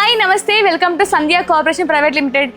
Hi నమస్తే, welcome to Sandhya cooperation private limited.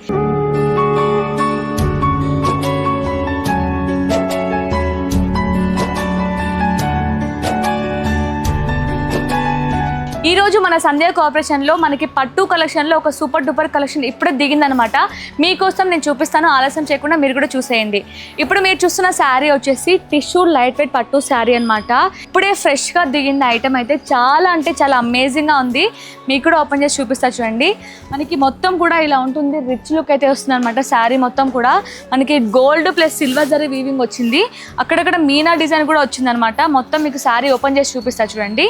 ఈ రోజు మన సంధ్యా కోఆపరేషన్లో మనకి పట్టు కలెక్షన్లో ఒక సూపర్ డూపర్ కలెక్షన్ ఇప్పుడే దిగిందనమాట. మీకోసం నేను చూపిస్తాను, ఆలస్యం చేయకుండా మీరు కూడా చూసేయండి. ఇప్పుడు మీరు చూస్తున్న శారీ వచ్చేసి టిష్యూ లైట్ వెయిట్ పట్టు శారీ అనమాట. ఇప్పుడే ఫ్రెష్గా దిగింది ఐటమ్ అయితే చాలా అంటే చాలా అమేజింగ్గా ఉంది. మీకు కూడా ఓపెన్ చేసి చూపిస్తా చూడండి. మనకి మొత్తం కూడా ఇలా ఉంటుంది, రిచ్ లుక్ అయితే వస్తుంది అనమాట. శారీ మొత్తం కూడా మనకి gold plus silver zari weaving వచ్చింది, అక్కడక్కడ మీనా డిజైన్ కూడా వచ్చిందనమాట. మొత్తం మీకు శారీ ఓపెన్ చేసి చూపిస్తా చూడండి.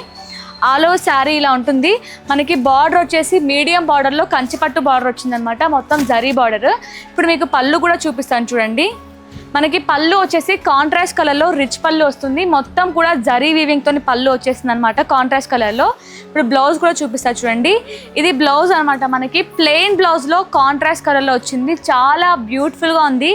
ఆల్ ఓవర్ శారీ ఇలా ఉంటుంది. మనకి బార్డర్ వచ్చేసి మీడియం బార్డర్లో కంచిపట్టు బార్డర్ వచ్చిందనమాట, మొత్తం జరీ బార్డర్. ఇప్పుడు మీకు పళ్ళు కూడా చూపిస్తాను చూడండి. మనకి పళ్ళు వచ్చేసి కాంట్రాస్ట్ కలర్లో రిచ్ పళ్ళు వస్తుంది, మొత్తం కూడా జరీ వీవింగ్తో పళ్ళు వచ్చేసింది అనమాట కాంట్రాస్ట్ కలర్లో. ఇప్పుడు బ్లౌజ్ కూడా చూపిస్తా చూడండి. ఇది బ్లౌజ్ అనమాట, మనకి ప్లెయిన్ బ్లౌజ్లో కాంట్రాస్ట్ కలర్లో వచ్చింది. చాలా బ్యూటిఫుల్గా ఉంది,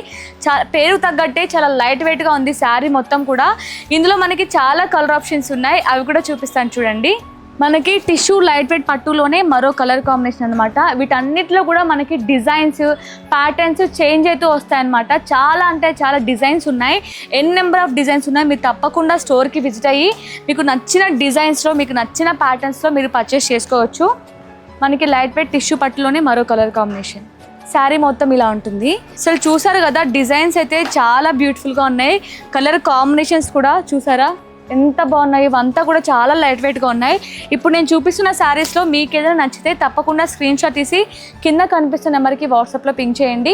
పేరు తగ్గట్టే చాలా లైట్ వెయిట్గా ఉంది శారీ మొత్తం కూడా. ఇందులో మనకి చాలా కలర్ ఆప్షన్స్ ఉన్నాయి, అవి కూడా చూపిస్తాను చూడండి. మనకి టిష్యూ లైట్ వెయిట్ పట్టులోనే మరో కలర్ కాంబినేషన్ అనమాట. వీటన్నిటిలో కూడా మనకి డిజైన్స్ ప్యాటర్న్స్ చేంజ్ అవుతూ వస్తాయన్నమాట. చాలా అంటే చాలా డిజైన్స్ ఉన్నాయి, నెంబర్ ఆఫ్ డిజైన్స్ ఉన్నాయి. మీరు తప్పకుండా స్టోర్కి విజిట్ అయ్యి మీకు నచ్చిన డిజైన్స్లో మీకు నచ్చిన ప్యాటర్న్స్లో మీరు పర్చేస్ చేసుకోవచ్చు. మనకి లైట్ వెయిట్ టిష్యూ పట్టులోనే మరో కలర్ కాంబినేషన్. శారీ మొత్తం ఇలా ఉంటుంది. అసలు చూసారు కదా, డిజైన్స్ అయితే చాలా బ్యూటిఫుల్గా ఉన్నాయి. కలర్ కాంబినేషన్స్ కూడా చూసారా ఎంత బాగున్నాయి. ఇవంతా కూడా చాలా లైట్ వెయిట్గా ఉన్నాయి. ఇప్పుడు నేను చూపిస్తున్న శారీస్లో మీకు ఏదైనా నచ్చితే తప్పకుండా స్క్రీన్ షాట్ తీసి కింద కనిపిస్తున్న నెంబర్కి వాట్సాప్లో పింక్ చేయండి.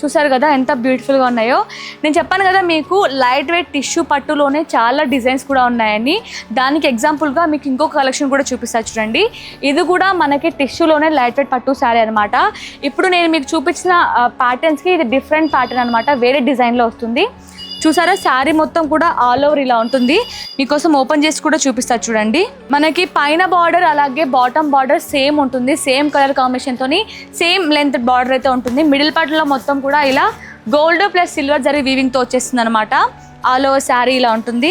చూసారు కదా ఎంత బ్యూటిఫుల్గా ఉన్నాయో. నేను చెప్పాను కదా మీకు లైట్ వెయిట్ టిష్యూ పట్టులోనే చాలా డిజైన్స్ కూడా ఉన్నాయని. దానికి ఎగ్జాంపుల్గా మీకు ఇంకొక కలెక్షన్ కూడా చూపిస్తా చూడండి. ఇది కూడా మనకి టిష్యూలోనే లైట్ వెయిట్ పట్టు శారీ అనమాట. ఇప్పుడు నేను మీకు చూపించిన ప్యాటర్న్స్కి ఇది డిఫరెంట్ ప్యాటర్న్ అనమాట, వేరే డిజైన్లో వస్తుంది. చూసారా శారీ మొత్తం కూడా ఆల్ ఓవర్ ఇలా ఉంటుంది. మీకోసం ఓపెన్ చేసి కూడా చూపిస్తా చూడండి. మనకి పైన బార్డర్ అలాగే బాటమ్ బార్డర్ సేమ్ ఉంటుంది, సేమ్ కలర్ కాంబినేషన్తో సేమ్ లెంత్ బార్డర్ అయితే ఉంటుంది. మిడిల్ పార్ట్లో మొత్తం కూడా ఇలా గోల్డ్ ప్లస్ సిల్వర్ జరీ వీవింగ్తో వచ్చేస్తుంది అనమాట. ఆల్ ఓవర్ శారీ ఇలా ఉంటుంది.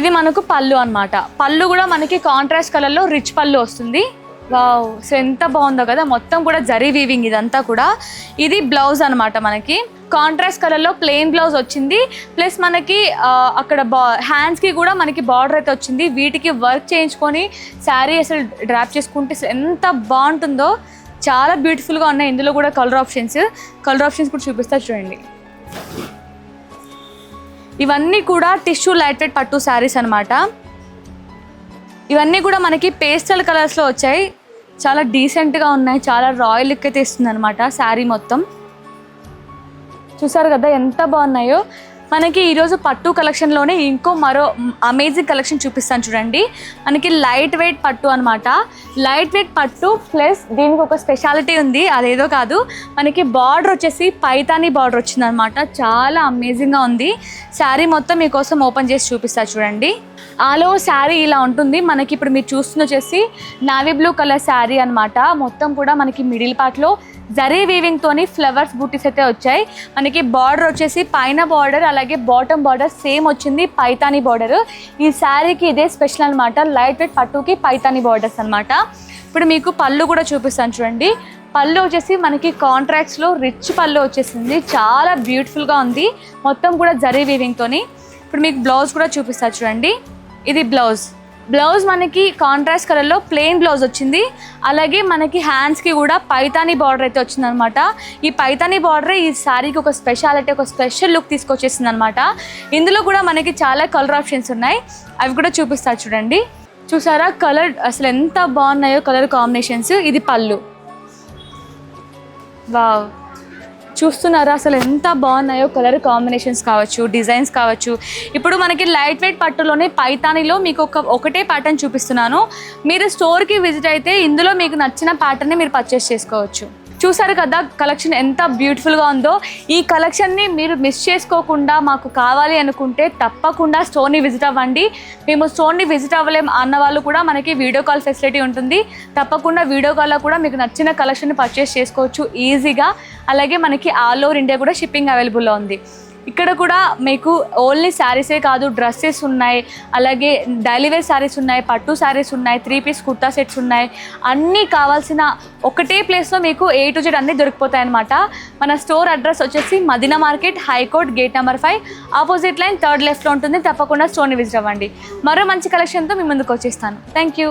ఇది మనకు పళ్ళు అనమాట. పళ్ళు కూడా మనకి కాంట్రాస్ట్ కలర్లో రిచ్ పళ్ళు వస్తుంది. వావ్, సో ఎంత బాగుందో కదా, మొత్తం కూడా జరీ వీవింగ్ ఇదంతా కూడా. ఇది బ్లౌజ్ అనమాట, మనకి కాంట్రాస్ట్ కలర్లో ప్లెయిన్ బ్లౌజ్ వచ్చింది. ప్లస్ మనకి అక్కడ హ్యాండ్స్కి కూడా మనకి బార్డర్ అయితే వచ్చింది. వీటికి వర్క్ చేయించుకొని శారీ అసలు డ్రాప్ చేసుకుంటే ఎంత బాగుంటుందో, చాలా బ్యూటిఫుల్గా ఉన్నాయి. ఇందులో కూడా కలర్ ఆప్షన్స్ కూడా చూపిస్తా చూడండి. ఇవన్నీ కూడా టిష్యూ లైట్ వెయిట్ పట్టు శారీస్ అనమాట. ఇవన్నీ కూడా మనకి పేస్టల్ కలర్స్లో వచ్చాయి, చాలా డీసెంట్గా ఉన్నాయి, చాలా రాయల్ లుక్ అయితే ఇస్తుంది అనమాట శారీ మొత్తం. చూసారు కదా ఎంత బాగున్నాయో. మనకి ఈరోజు పట్టు కలెక్షన్లోనే ఇంకో మరో అమేజింగ్ కలెక్షన్ చూపిస్తాను చూడండి. మనకి లైట్ వెయిట్ పట్టు అనమాట. లైట్ వెయిట్ పట్టు ప్లస్ దీనికి ఒక స్పెషాలిటీ ఉంది, అదేదో కాదు, మనకి బార్డర్ వచ్చేసి పైతానీ బార్డర్ వచ్చిందనమాట. చాలా అమేజింగ్గా ఉంది. శారీ మొత్తం మీకోసం ఓపెన్ చేసి చూపిస్తా చూడండి. ఆల్ ఓవర్ శారీ ఇలా ఉంటుంది. మనకి ఇప్పుడు మీరు చూస్తున్న వచ్చేసి నావీ బ్లూ కలర్ శారీ అనమాట. మొత్తం కూడా మనకి మిడిల్ పార్ట్లో జరీ వీవింగ్తోని ఫ్లవర్స్ బూటీస్ అయితే వచ్చాయి. మనకి బార్డర్ వచ్చేసి పైన బార్డర్ అలాగే బాటమ్ బార్డర్ సేమ్ వచ్చింది, పైతానీ బార్డర్. ఈ శారీకి ఇదే స్పెషల్ అనమాట, లైట్ వెయిట్ పట్టుకి పైతానీ బార్డర్స్ అనమాట. ఇప్పుడు మీకు పళ్ళు కూడా చూపిస్తాను చూడండి. పళ్ళు వచ్చేసి మనకి కాంట్రాక్ట్స్లో రిచ్ పళ్ళు వచ్చేసింది, చాలా బ్యూటిఫుల్గా ఉంది, మొత్తం కూడా జరీ వీవింగ్తోని. ఇప్పుడు మీకు బ్లౌజ్ కూడా చూపిస్తాను చూడండి. ఇది బ్లౌజ్ మనకి కాంట్రాస్ట్ కలర్లో ప్లెయిన్ బ్లౌజ్ వచ్చింది. అలాగే మనకి హ్యాండ్స్కి కూడా పైతానీ బార్డర్ అయితే వచ్చిందనమాట. ఈ పైతానీ బార్డర్ ఈ శారీకి ఒక స్పెషాలిటీ, ఒక స్పెషల్ లుక్ తీసుకొచ్చేసింది అనమాట. ఇందులో కూడా మనకి చాలా కలర్ ఆప్షన్స్ ఉన్నాయి, అవి కూడా చూపిస్తా చూడండి. చూసారా కలర్ అసలు ఎంత బాగున్నాయో కలర్ కాంబినేషన్స్. ఇది పళ్ళు. వావ్, చూస్తున్నారా అసలు ఎంత బాగున్నాయో కలర్ కాంబినేషన్స్ కావచ్చు, డిజైన్స్ కావచ్చు. ఇప్పుడు మనకి లైట్ వెయిట్ పట్టులోనే పైతానీలో మీకు ఒకటే ప్యాటర్న్ చూపిస్తున్నాను. మీరు స్టోర్కి విజిట్ అయితే ఇందులో మీకు నచ్చిన ప్యాటర్న్ని మీరు పర్చేస్ చేసుకోవచ్చు. చూసారు కదా కలెక్షన్ ఎంత బ్యూటిఫుల్గా ఉందో. ఈ కలెక్షన్ని మీరు మిస్ చేసుకోకుండా మాకు కావాలి అనుకుంటే తప్పకుండా స్టోర్ని విజిట్ అవ్వండి. మేము స్టోర్ని విజిట్ అవ్వలేం అన్న వాళ్ళు కూడా మనకి వీడియో కాల్ ఫెసిలిటీ ఉంటుంది. తప్పకుండా వీడియో కాల్లో కూడా మీకు నచ్చిన కలెక్షన్ని పర్చేస్ చేసుకోవచ్చు ఈజీగా. అలాగే మనకి ఆల్ ఓవర్ ఇండియా కూడా షిప్పింగ్ అవైలబుల్లో ఉంది. ఇక్కడ కూడా మీకు ఓన్లీ శారీసే కాదు, డ్రెస్సెస్ ఉన్నాయి, అలాగే డైలీ వేర్ శారీస్ ఉన్నాయి, పట్టు శారీస్ ఉన్నాయి, 3 పీస్ కుర్తా సెట్స్ ఉన్నాయి. అన్నీ కావాల్సిన ఒకటే ప్లేస్లో మీకు A to Z అన్నీ దొరికిపోతాయి అన్నమాట. మన స్టోర్ అడ్రస్ వచ్చేసి Madina market, high court, gate number 5, opposite line 3rd లెఫ్ట్లో ఉంటుంది. తప్పకుండా స్టోర్ని విజిట్ అవ్వండి. మరో మంచి కలెక్షన్తో మీ ముందుకు వచ్చేస్తాను. Thank you.